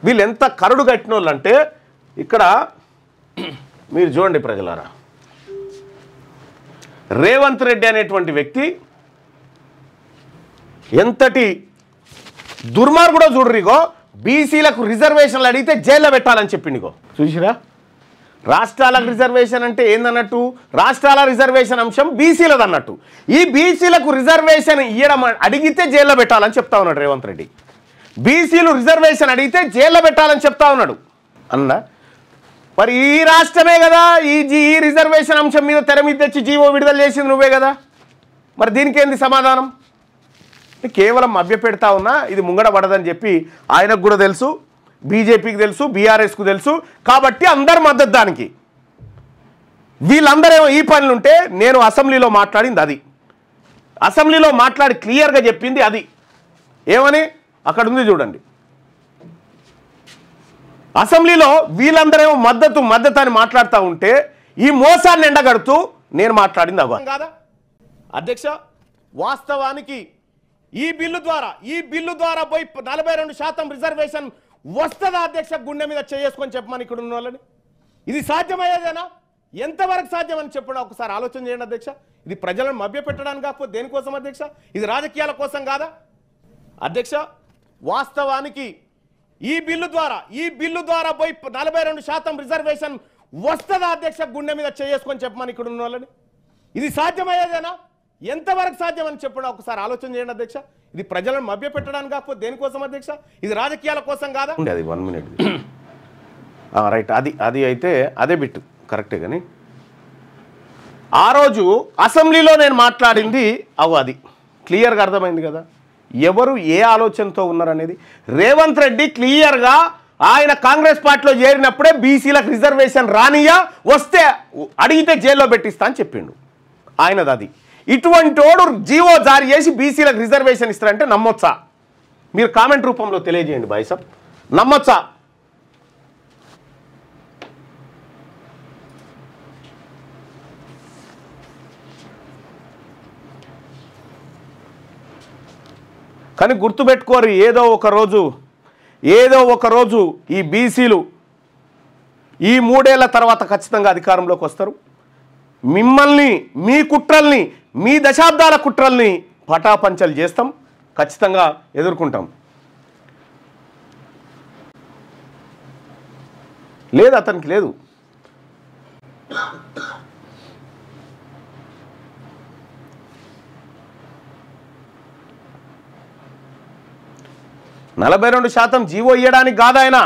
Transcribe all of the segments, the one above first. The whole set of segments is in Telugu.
వీళ్ళు ఎంత కరుడు కట్టిన వాళ్ళు అంటే ఇక్కడ మీరు చూడండి ప్రజలారా, రేవంత్ రెడ్డి అనేటువంటి వ్యక్తి ఎంతటి దుర్మార్గుడో చూడరిగో, బీసీలకు రిజర్వేషన్లు అడిగితే జైల్లో పెట్టాలని చెప్పిండిగో చూసిరా. రాష్ట్రాలకు రిజర్వేషన్ అంటే ఏందన్నట్టు, రాష్ట్రాల రిజర్వేషన్ అంశం బీసీలది అన్నట్టు. ఈ బీసీలకు రిజర్వేషన్ ఇవ్వడం అడిగితే జైల్లో పెట్టాలని చెప్తా ఉన్నాడు రేవంత్ రెడ్డి. బీసీలు రిజర్వేషన్ అడిగితే జైల్లో పెట్టాలని చెప్తా ఉన్నాడు అన్న. మరి ఈ రాష్ట్రమే కదా ఈ రిజర్వేషన్ అంశం మీద తెర మీద తెచ్చి జీవో విడుదల చేసింది నువ్వే కదా, మరి దీనికి ఏంది సమాధానం? కేవలం మభ్య పెడతా ఉన్నా, ఇది ముంగడ పడదని చెప్పి ఆయనకు కూడా తెలుసు, బీజేపీకి తెలుసు, బీఆర్ఎస్కు తెలుసు. కాబట్టి అందరు మద్దతు దానికి. వీళ్ళందరేమో ఈ పనులుంటే నేను అసెంబ్లీలో మాట్లాడింది అది, అసెంబ్లీలో మాట్లాడి క్లియర్గా చెప్పింది అది. ఏమని అక్కడ ఉంది చూడండి. అసెంబ్లీలో వీళ్ళందరేమో మద్దతు అని మాట్లాడుతూ ఉంటే ఈ మోసాన్ని ఎండగడుతూ నేను మాట్లాడింది అవ్వ కాదా అధ్యక్ష? వాస్తవానికి ఈ బిల్లు ద్వారా పోయి 42% రిజర్వేషన్ వస్తుందా అధ్యక్ష? గుండె మీద చేసుకొని చెప్పమని ఇక్కడ ఉన్న వాళ్ళని. ఇది సాధ్యమయ్యేదేనా? ఎంతవరకు సాధ్యమని చెప్పడం ఒకసారి ఆలోచన చేయండి అధ్యక్ష. ఇది ప్రజలను మభ్య పెట్టడానికి కాకపోతే దేనికోసం అధ్యక్ష? ఇది రాజకీయాల కోసం కాదా అధ్యక్ష? వాస్తవానికి ఈ బిల్లు ద్వారా పోయి 42% రిజర్వేషన్ వస్తుందా అధ్యక్ష? గుండె మీద చేసుకొని చెప్పమని ఇక్కడ ఉన్న వాళ్ళని. ఇది సాధ్యమయ్యేదేనా? ఎంతవరకు సాధ్యమని చెప్పడం ఒకసారి ఆలోచన చేయండి అధ్యక్ష. ఇది ప్రజలను మభ్య పెట్టడానికి కాకపోతే దేనికోసం అధ్యక్ష? ఇది రాజకీయాల కోసం కాదా? అది 1 minute రైట్. అది అయితే అదే బిట్టు కరెక్టే. కానీ ఆ రోజు అసెంబ్లీలో నేను మాట్లాడింది అది క్లియర్గా అర్థమైంది కదా ఎవరు ఏ ఆలోచనతో ఉన్నారనేది. రేవంత్ రెడ్డి క్లియర్గా ఆయన కాంగ్రెస్ పార్టీలో చేరినప్పుడే బీసీలకు రిజర్వేషన్ రానియా, వస్తే అడిగితే జైల్లో పెట్టిస్తా అని చెప్పిండు ఆయనది అది. ఇటువంటి వాడు జీవో జారీ చేసి బీసీలకు రిజర్వేషన్ ఇస్తారంటే నమ్మొచ్చా? మీరు కామెంట్ రూపంలో తెలియజేయండి బాయ్ సాబ్, నమ్మొచ్చా? కానీ గుర్తుపెట్టుకోరు, ఏదో ఒక రోజు ఈ బీసీలు ఈ 3 ఏళ్ల తర్వాత ఖచ్చితంగా అధికారంలోకి వస్తారు. మిమ్మల్ని, మీ కుట్రల్ని, మీ దశాబ్దాల కుట్రల్ని పటాపంచలు చేస్తాం, ఖచ్చితంగా ఎదుర్కొంటాం. లేదు అతనికి లేదు. నలభై 42% జీవో ఇవ్వడానికి కాదాయన.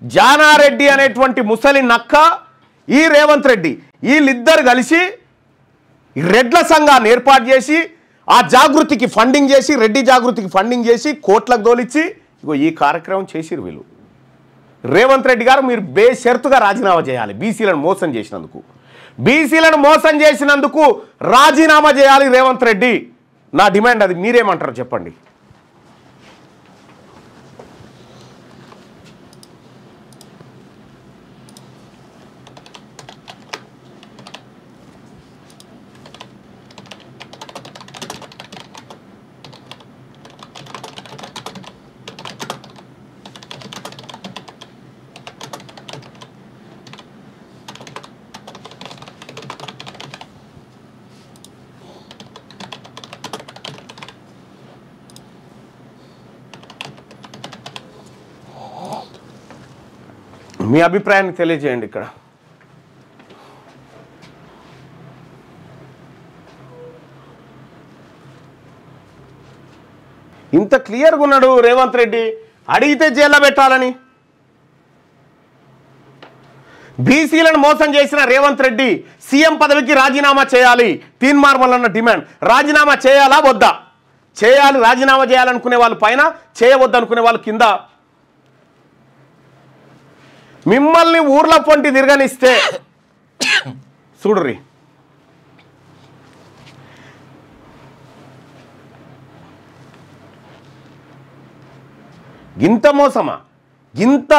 జానారెడ్డి అనేటువంటి ముసలి నక్క, ఈ రేవంత్ రెడ్డి, వీళ్ళిద్దరు కలిసి రెడ్ల సంఘాన్ని ఏర్పాటు చేసి ఆ జాగృతికి ఫండింగ్ చేసి, రెడ్డి జాగృతికి ఫండింగ్ చేసి కోట్లకు దోలిచ్చి ఇగో ఈ కార్యక్రమం చేసిరు వీళ్ళు. రేవంత్ రెడ్డి గారు మీరు బేషరతుగా రాజీనామా చేయాలి. బీసీలను మోసం చేసినందుకు రాజీనామా చేయాలి రేవంత్ రెడ్డి. నా డిమాండ్ అది. మీరేమంటారు చెప్పండి. మీ అభిప్రాయాన్ని తెలియజేయండి. ఇక్కడ ఇంత క్లియర్గా ఉన్నాడు రేవంత్ రెడ్డి, అడిగితే జైల్లో పెట్టాలని. బీసీలను మోసం చేసిన రేవంత్ రెడ్డి సీఎం పదవికి రాజీనామా చేయాలి. తీన్మార్మల్ అన్న డిమాండ్. రాజీనామా చేయాలా వద్దా? చేయాలి. రాజీనామా చేయాలనుకునే వాళ్ళు పైన, చేయవద్దు అనుకునే వాళ్ళు కింద. మిమ్మల్ని ఊర్ల పొంటి తిరగనిస్తే చూడుర్రి, గింత మోసమా? గింత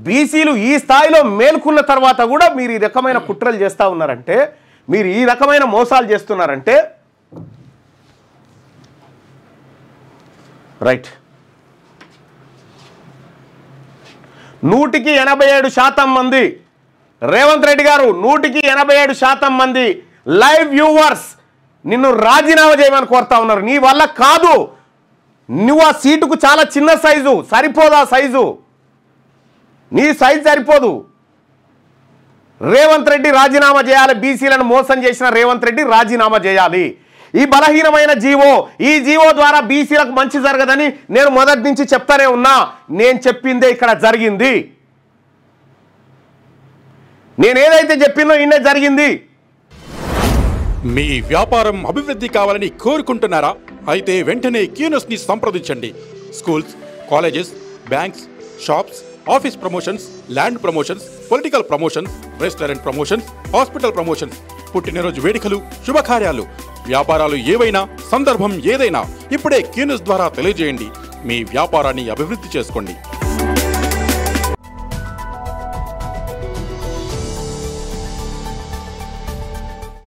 బీసీలు ఈ స్థాయిలో మేల్కొన్న తర్వాత కూడా మీరు ఈ రకమైన కుట్రలు చేస్తూ ఉన్నారంటే, మీరు ఈ రకమైన మోసాలు చేస్తున్నారంటే రైట్. 187% మంది, రేవంత్ రెడ్డి గారు 187% మంది లైవ్ వ్యూవర్స్ నిన్ను రాజీనామా చేయమని కోరుతా ఉన్నారు. నీ వల్ల కాదు, నువ్వు ఆ సీటుకు చాలా చిన్న సైజు, సరిపోదు ఆ సైజు, నీ సైజు సరిపోదు. రేవంత్ రెడ్డి రాజీనామా చేయాలి. బీసీలను మోసం చేసిన రేవంత్ రెడ్డి రాజీనామా చేయాలి. ఈ బలహీనమైన జీవో, ఈ జీవో ద్వారా బీసీలకు మంచి జరగదని నేను మొదటి నుంచి చెప్తానే ఉన్నా. నేను చెప్పిందే ఇక్కడ జరిగింది. నేను ఏదైతే చెప్పినో ఇన్నే జరిగింది. మీ వ్యాపారం అభివృద్ధి కావాలని కోరుకుంటున్నారా? అయితే వెంటనే క్యూనస్ ని సంప్రదించండి. Schools, colleges, banks, shops, office promotions, land promotions, political promotions, restaurant promotions, hospital promotions, పుట్టినరోజు వేడుకలు, శుభకార్యాలు, వ్యాపారాలు ఏవైనా, సందర్భం ఏదైనా ఇప్పుడే క్యూనస్ ద్వారా తెలియజేయండి. మీ వ్యాపారాన్ని అభివృద్ధి చేసుకోండి.